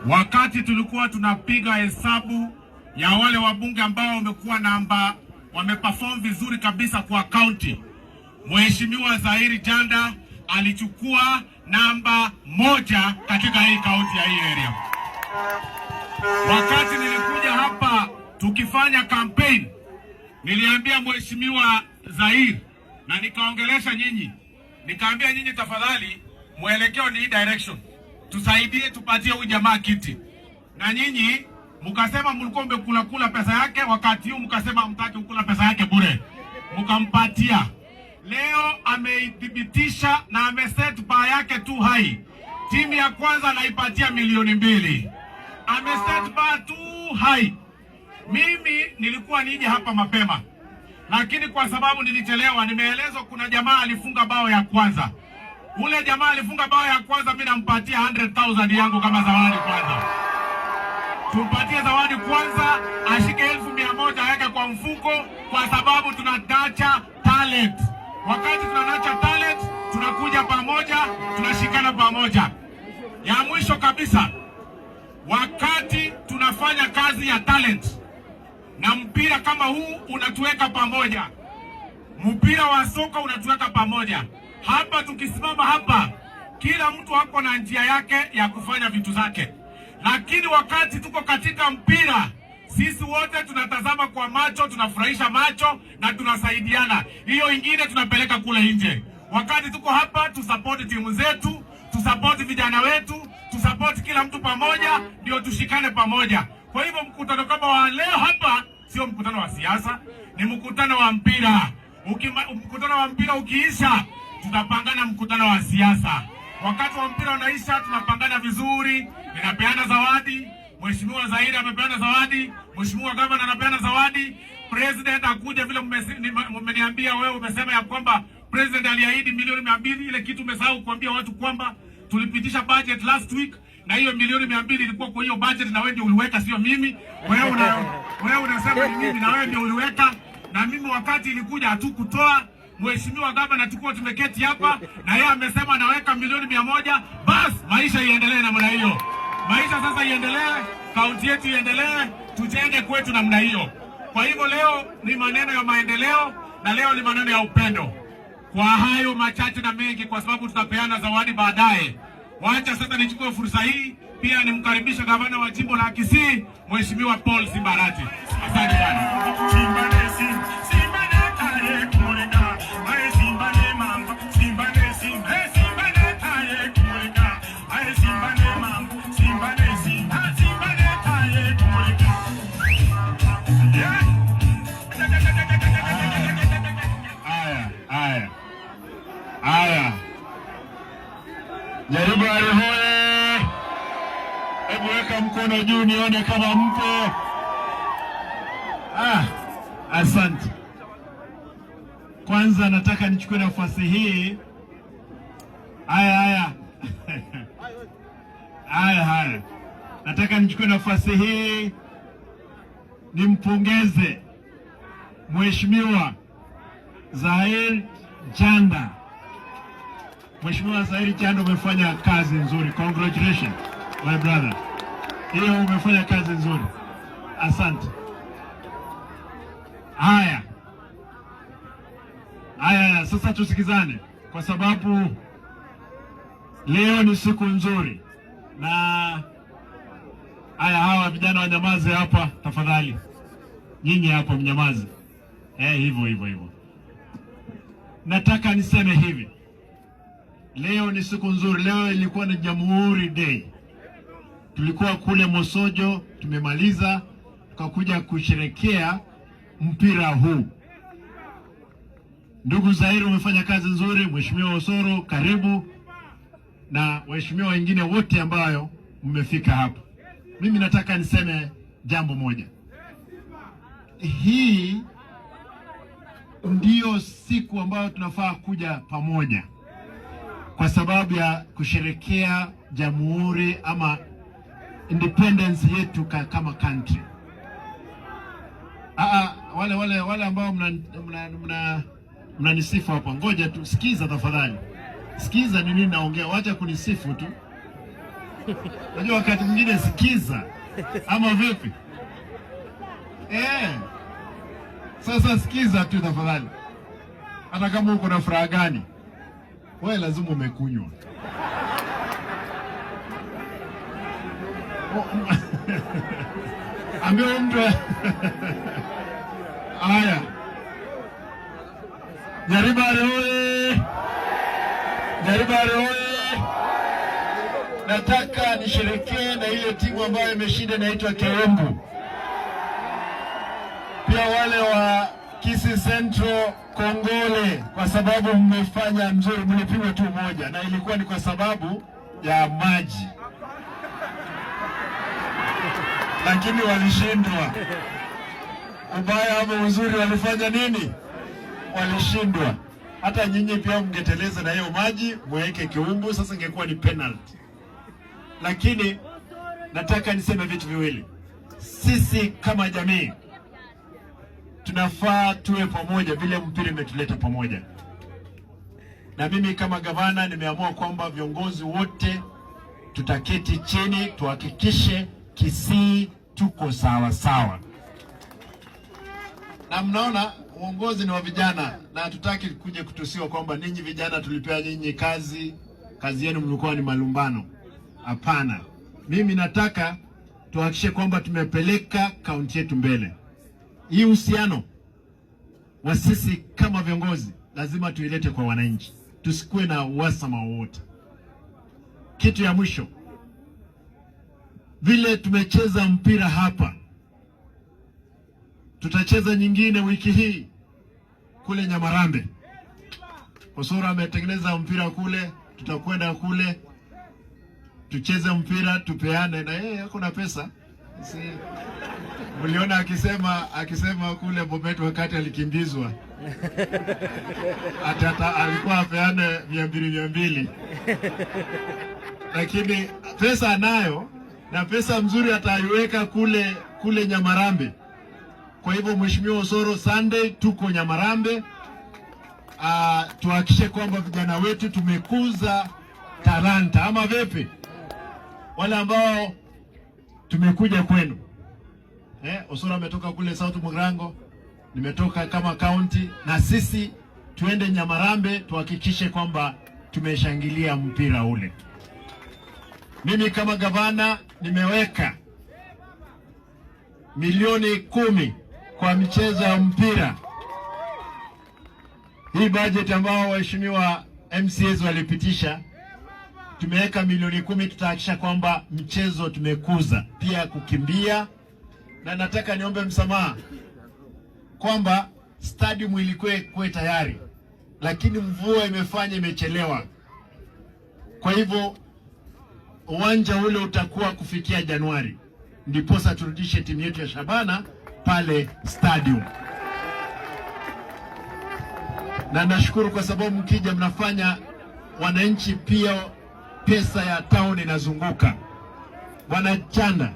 wakati tulikuwa tunapiga hesabu ya wale wabunge ambao wamekuwa wameperform vizuri kabisa kwa county, Mheshimiwa Zaheer Jhanda alichukua namba 1 katika hii county ya hii area. Wakati nilikuja hapa tukifanya campaign, niliambia Mheshimiwa Zaheer na nikaongelesha nyinyi, nikaambia nyinyi tafadhali mwelekeo ni direction, tusaidie tupatie huyu jamaa kiti. Na nyinyi mkasema mlikuwa mmekula pesa yake, wakati huu mkasema mtaki kukula pesa yake bure, mkampatia. Leo ameidhibitisha na ameset bar yake tu high. Timu ya kwanza anaipatia milioni 2. Ameset bar tu high. Mimi nilikuwa nije hapa mapema, lakini kwa sababu nilichelewa, nimeelezwa kuna jamaa alifunga bao ya kwanza. Ule jamaa alifunga bao ya kwanza, mimi nampatia 100,000 yangu kama zawadi kwanza. Tumpatie zawadi kwanza, ashike 1,100 aweke kwa mfuko, kwa sababu tunatacha talent. Wakati tunanacha talent, tunakuja pamoja, tunashikana pamoja. Ya mwisho kabisa, wakati tunafanya kazi ya talent na mpira kama huu unatuweka pamoja, mpira wa soka unatuweka pamoja. Hapa tukisimama hapa, kila mtu hako na njia yake ya kufanya vitu zake. Lakini wakati tuko katika mpira, sisi wote tunatazama kwa macho, tunafurahisha macho na tunasaidiana. Hiyo ingine tunapeleka kule nje. Wakati tuko hapa, tusupport timu zetu, tusupport vijana wetu, tusupport kila mtu pamoja, ndio tushikane pamoja. Kwa hivyo mkutano kama wa leo hapa sio mkutano wa siasa, ni mkutano wa mpira. Mkutano wa mpira ukiisha, tutapangana mkutano wa siasa. Wakati wa mpira unaisha, tunapangana vizuri, ninapeana zawadi, Mheshimiwa Zaheer amepeana zawadi, Mheshimiwa Governor anapeana zawadi, President akuja vile mmeniambia wewe, umesema ya kwamba President aliahidi milioni 200, ile kitu umesahau kuambia watu kwamba tulipitisha budget last week na hiyo milioni 200 ilikuwa kwa hiyo budget na wewe ndio uliweka, sio mimi. Wewe unasema ni mimi na wewe ndio uliweka, na mimi wakati ilikuja hatukutoa. Mheshimiwa Gavana tukua tumeketi hapa na yeye amesema anaweka milioni 100, bas maisha iendelee namna hiyo. Maisha sasa iendelee, kaunti yetu iendelee, tujenge kwetu namna hiyo. Kwa hivyo leo ni maneno ya maendeleo na leo ni maneno ya upendo. Kwa hayo machache na mengi, kwa sababu tutapeana zawadi baadaye, wacha sasa nichukue fursa hii pia nimkaribisha gavana wa jimbo la Kisii, Mheshimiwa Paul Simba Arati. Asante sana. Aya. Nyaribari hoye. Hebu weka mkono juu nione kama mpo. Asante. Kwanza nataka nichukue nafasi hii. Aya. Nataka nichukue nafasi hii nimpongeze Mheshimiwa Zaheer Jhanda. Mheshimiwa Zaheer Jhanda, umefanya kazi nzuri. Congratulations my brother. Hiyo umefanya kazi nzuri. Asante. Haya, sasa tusikizane kwa sababu leo ni siku nzuri. Na hawa vijana wanyamaze hapa tafadhali. Nyinyi hapa mnyamaze. Hivyo. Nataka niseme hivi. Leo ni siku nzuri. Leo ilikuwa ni Jamhuri Day. Tulikuwa kule Mosojo, tumemaliza, tukakuja kusherekea mpira huu. Ndugu Zaheer, umefanya kazi nzuri. Mheshimiwa Osoro, karibu, na waheshimiwa wengine wote ambayo mmefika hapa. Mimi nataka niseme jambo moja. Hii ndio siku ambayo tunafaa kuja pamoja kwa sababu ya kusherekea jamhuri ama independence yetu kama country. Wale ambao mnanisifu hapa, ngoja tu, sikiza tafadhali. Sikiza ni nini naongea, wacha kunisifu tu. Unajua wakati mwingine sikiza ama vipi? Sasa sikiza tu tafadhali. Hata kama uko na furaha gani, wewe lazima umekunywa. Ambia mtu haya. Nyaribari oye! Nyaribari oye! Nataka nisherekee na ile timu ambayo imeshinda inaitwa Kerembu. Pia wale wa Kisii Central Kongole, kwa sababu mmefanya mzuri, mlipigwa tu moja na ilikuwa ni kwa sababu ya maji. Lakini walishindwa. Ubaya ama uzuri walifanya nini? Walishindwa. Hata nyinyi pia mngeteleza na hiyo maji, mweke kiumbu, sasa ingekuwa ni penalty. Lakini nataka niseme vitu viwili. Sisi kama jamii tunafaa tuwe pamoja vile mpira umetuleta pamoja. Na mimi kama gavana nimeamua kwamba viongozi wote tutaketi chini tuhakikishe Kisii tuko sawa sawa. Na mnaona uongozi ni wa vijana na hatutaki kuja kutusiwa kwamba ninyi vijana tulipea nyinyi kazi yenu mlikuwa ni malumbano. Hapana. Mimi nataka tuhakikishe kwamba tumepeleka kaunti yetu mbele. Hii uhusiano wa sisi kama viongozi lazima tuilete kwa wananchi. Tusikue na uhasama wowote. Kitu ya mwisho, vile tumecheza mpira hapa, tutacheza nyingine wiki hii kule Nyaribari. Osoro ametengeneza mpira kule, tutakwenda kule tucheze mpira, tupeane na yeye hakuna pesa. Mliona akisema kule Bomet wakati alikimbizwa. Atata alikuwa apeane 200. Lakini pesa anayo na pesa mzuri ataiweka kule Nyaribari. Kwa hivyo Mheshimiwa Osoro, Sunday tuko Nyaribari. Tuhakikishe kwamba vijana wetu tumekuza talanta ama vipi? Wale ambao tumekuja kwenu. Osoro ametoka kule South Mugirango, nimetoka kama county, na sisi tuende Nyaribari tuhakikishe kwamba tumeshangilia mpira ule. Mimi kama gavana nimeweka milioni 10 kwa michezo ya mpira. Hii budget ambao waheshimiwa MCAs walipitisha, tumeweka milioni 10, tutahakikisha kwamba mchezo tumekuza, pia kukimbia. Na nataka niombe msamaha kwamba stadium ilikuwa tayari, lakini mvua imefanya imechelewa. Kwa hivyo uwanja ule utakuwa kufikia Januari, ndiposa turudishe timu yetu ya Shabana pale stadium. Na nashukuru kwa sababu mkija mnafanya wananchi pia, pesa ya town inazunguka. Bwana Jhanda,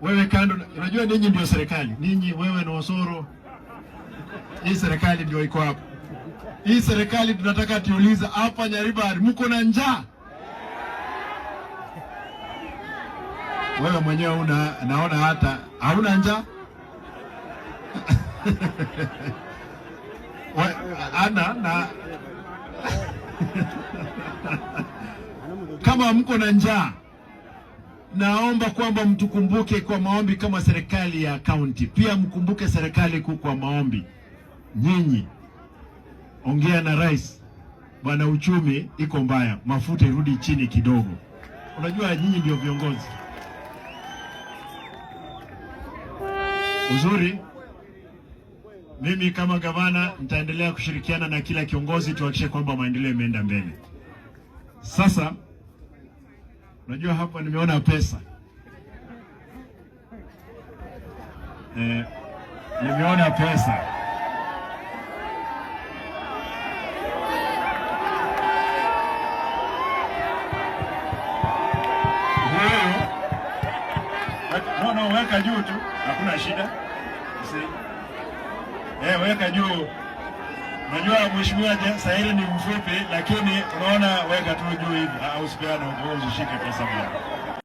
wewe kando, unajua ninyi ndio serikali. Ninyi wewe na Osoro, hii serikali ndio iko hapa. Hii serikali tunataka tuuliza hapa Nyaribari, mko na njaa? Wewe mwenyewe naona hata hauna njaa. Na kama mko na njaa, naomba kwamba mtukumbuke kwa maombi kama serikali ya county. Pia mkumbuke serikali kuu kwa maombi. Nyinyi ongea na rais, bwana, uchumi iko mbaya, mafuta irudi chini kidogo. Unajua nyinyi ndio viongozi. Uzuri, mimi kama gavana nitaendelea kushirikiana na kila kiongozi tuhakikishe kwamba maendeleo yameenda mbele. Sasa unajua hapa nimeona pesa. Nimeona pesa. No, weka juu tu, hakuna shida. Weka juu. Najua Mheshimiwa Zaheer ni mfupi, lakini unaona weka tu juu hivi, usipeane huko, usishike pesa moja.